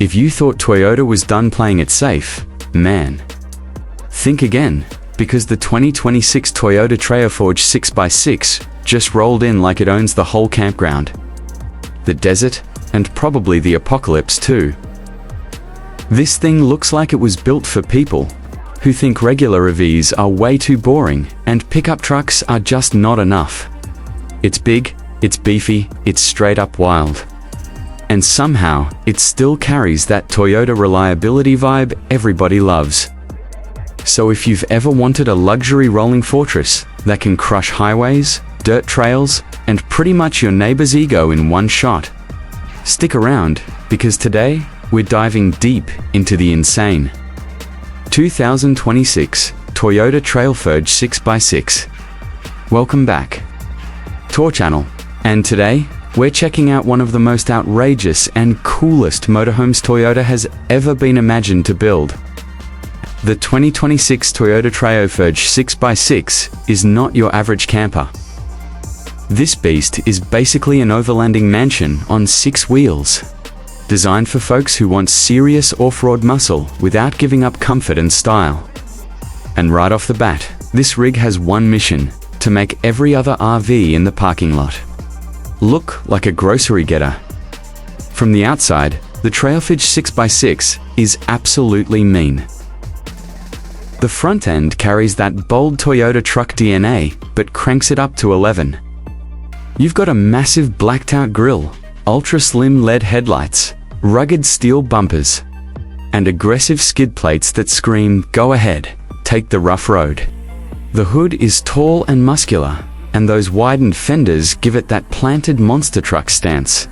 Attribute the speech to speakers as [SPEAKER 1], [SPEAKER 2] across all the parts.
[SPEAKER 1] If you thought Toyota was done playing it safe, man, think again, because the 2026 Toyota Trailforge 6x6 just rolled in like it owns the whole campground, the desert, and probably the apocalypse too. This thing looks like it was built for people who think regular EVs are way too boring and pickup trucks are just not enough. It's big, it's beefy, it's straight up wild. And somehow, it still carries that Toyota reliability vibe everybody loves. So if you've ever wanted a luxury rolling fortress that can crush highways, dirt trails, and pretty much your neighbor's ego in one shot, stick around, because today, we're diving deep into the insane 2026 Toyota Trailforge 6x6. Welcome back to our channel, and today, we're checking out one of the most outrageous and coolest motorhomes Toyota has ever been imagined to build. The 2026 Toyota Trailforge 6x6 is not your average camper. This beast is basically an overlanding mansion on 6 wheels, designed for folks who want serious off-road muscle without giving up comfort and style. And right off the bat, this rig has one mission: to make every other RV in the parking lot look like a grocery getter. From the outside, the Trailforge 6x6 is absolutely mean. The front end carries that bold Toyota truck DNA, but cranks it up to 11. You've got a massive blacked-out grille, ultra-slim LED headlights, rugged steel bumpers, and aggressive skid plates that scream, "Go ahead, take the rough road." The hood is tall and muscular, and those widened fenders give it that planted monster truck stance.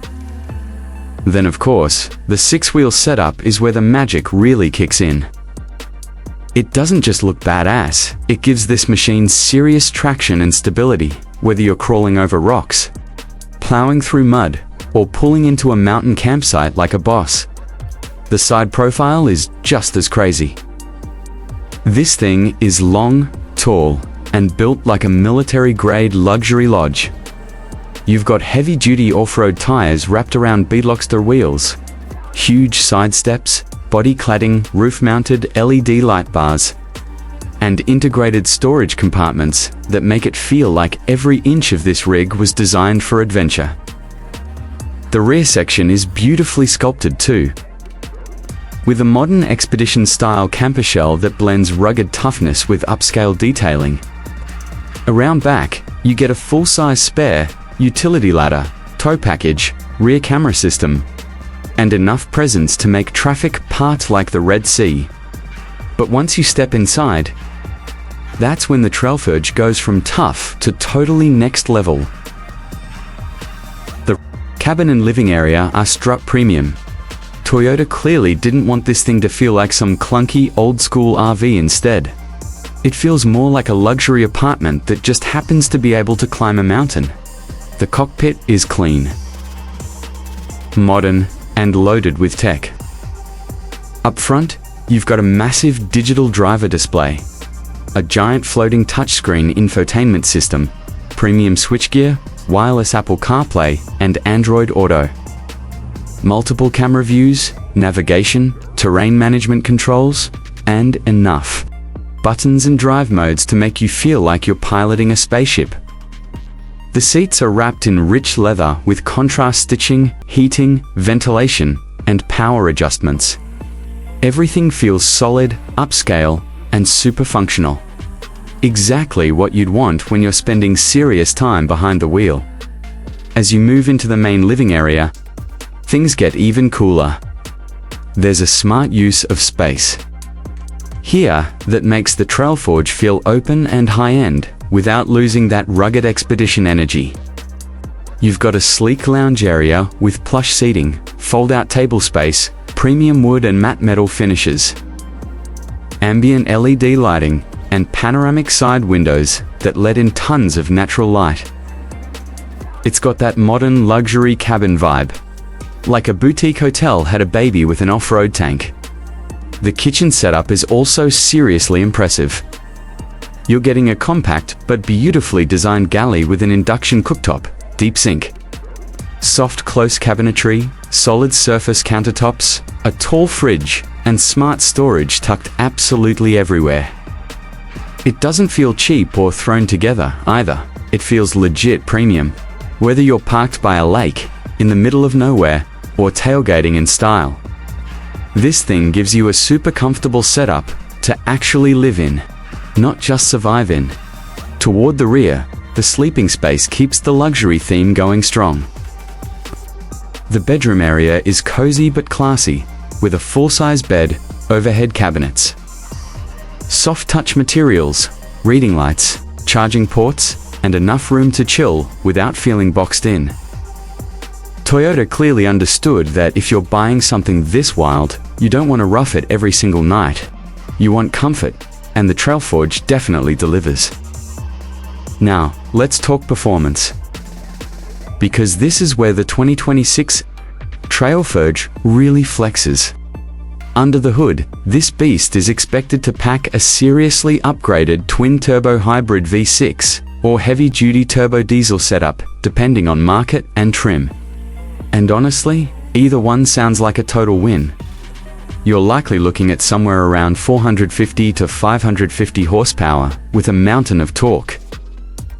[SPEAKER 1] Then of course, the 6-wheel setup is where the magic really kicks in. It doesn't just look badass, it gives this machine serious traction and stability, whether you're crawling over rocks, plowing through mud, or pulling into a mountain campsite like a boss. The side profile is just as crazy. This thing is long, tall, and built like a military-grade luxury lodge. You've got heavy-duty off-road tires wrapped around beadlockster wheels, huge side steps, body cladding, roof-mounted LED light bars, and integrated storage compartments that make it feel like every inch of this rig was designed for adventure. The rear section is beautifully sculpted too, with a modern expedition-style camper shell that blends rugged toughness with upscale detailing. Around back, you get a full-size spare, utility ladder, tow package, rear camera system, and enough presence to make traffic part like the Red Sea. But once you step inside, that's when the Trailforge goes from tough to totally next level. The cabin and living area are struck premium. Toyota clearly didn't want this thing to feel like some clunky old-school RV instead. It feels more like a luxury apartment that just happens to be able to climb a mountain. The cockpit is clean, modern, and loaded with tech. Up front, you've got a massive digital driver display, a giant floating touchscreen infotainment system, premium switchgear, wireless Apple CarPlay, and Android Auto. Multiple camera views, navigation, terrain management controls, and enough buttons and drive modes to make you feel like you're piloting a spaceship. The seats are wrapped in rich leather with contrast stitching, heating, ventilation, and power adjustments. Everything feels solid, upscale, and super functional. Exactly what you'd want when you're spending serious time behind the wheel. As you move into the main living area, things get even cooler. There's a smart use of space here that makes the Trailforge feel open and high-end without losing that rugged expedition energy. You've got a sleek lounge area with plush seating, fold-out table space, premium wood and matte metal finishes, ambient LED lighting, and panoramic side windows that let in tons of natural light. It's got that modern luxury cabin vibe, like a boutique hotel had a baby with an off-road tank. The kitchen setup is also seriously impressive. You're getting a compact but beautifully designed galley with an induction cooktop, deep sink, soft close cabinetry, solid surface countertops, a tall fridge, and smart storage tucked absolutely everywhere. It doesn't feel cheap or thrown together either. It feels legit premium. Whether you're parked by a lake, in the middle of nowhere, or tailgating in style, this thing gives you a super comfortable setup to actually live in, not just survive in. Toward the rear, the sleeping space keeps the luxury theme going strong. The bedroom area is cozy but classy, with a full-size bed, overhead cabinets, soft touch materials, reading lights, charging ports, and enough room to chill without feeling boxed in. Toyota clearly understood that if you're buying something this wild, you don't want to rough it every single night. You want comfort, and the Trailforge definitely delivers. Now, let's talk performance. Because this is where the 2026 Trailforge really flexes. Under the hood, this beast is expected to pack a seriously upgraded twin-turbo hybrid V6 or heavy-duty turbo diesel setup, depending on market and trim. And honestly, either one sounds like a total win. You're likely looking at somewhere around 450 to 550 horsepower with a mountain of torque,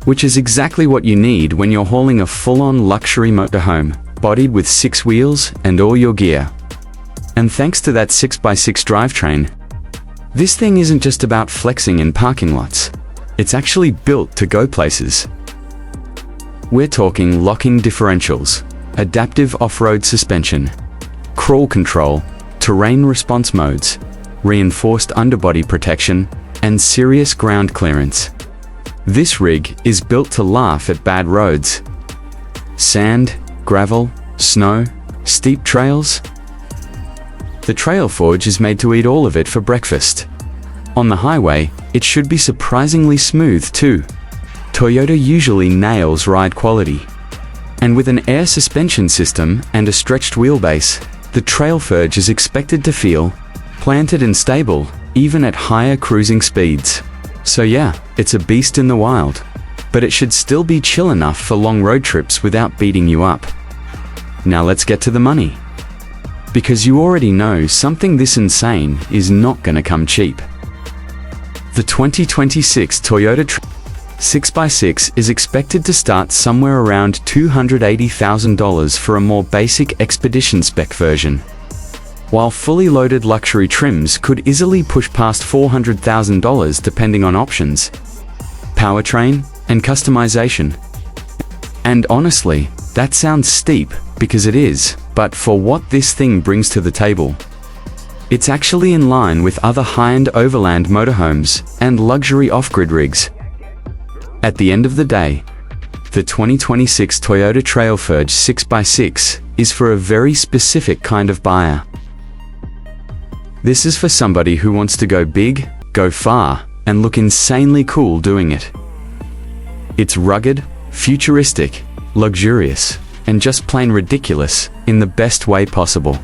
[SPEAKER 1] which is exactly what you need when you're hauling a full-on luxury motorhome, bodied with 6 wheels and all your gear. And thanks to that 6x6 drivetrain, this thing isn't just about flexing in parking lots. It's actually built to go places. We're talking locking differentials, adaptive off-road suspension, crawl control, terrain response modes, reinforced underbody protection, and serious ground clearance. This rig is built to laugh at bad roads. Sand, gravel, snow, steep trails. The Trailforge is made to eat all of it for breakfast. On the highway, it should be surprisingly smooth too. Toyota usually nails ride quality. And with an air suspension system and a stretched wheelbase, the Trailforge is expected to feel planted and stable, even at higher cruising speeds. So yeah, it's a beast in the wild, but it should still be chill enough for long road trips without beating you up. Now let's get to the money. Because you already know something this insane is not gonna come cheap. The 2026 Toyota 6x6 is expected to start somewhere around $280,000 for a more basic expedition spec version, while fully loaded luxury trims could easily push past $400,000 depending on options, powertrain, and customization. And honestly, that sounds steep, because it is, but for what this thing brings to the table, it's actually in line with other high-end overland motorhomes and luxury off-grid rigs. At the end of the day, the 2026 Toyota Trailforge 6x6 is for a very specific kind of buyer. This is for somebody who wants to go big, go far, and look insanely cool doing it. It's rugged, futuristic, luxurious, and just plain ridiculous in the best way possible.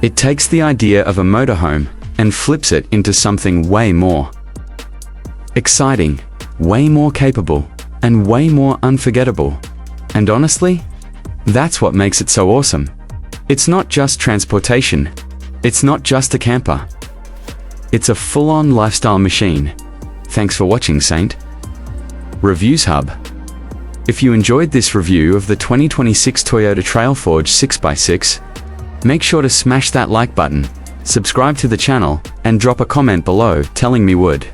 [SPEAKER 1] It takes the idea of a motorhome and flips it into something way more exciting, way more capable, and way more unforgettable. And honestly, that's what makes it so awesome. It's not just transportation. It's not just a camper. It's a full-on lifestyle machine. Thanks for watching, Saint. Reviews Hub. If you enjoyed this review of the 2026 Toyota Trailforge 6x6, make sure to smash that like button, subscribe to the channel, and drop a comment below telling me would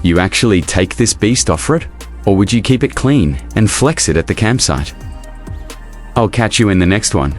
[SPEAKER 1] you actually take this beast off-road, or would you keep it clean and flex it at the campsite? I'll catch you in the next one.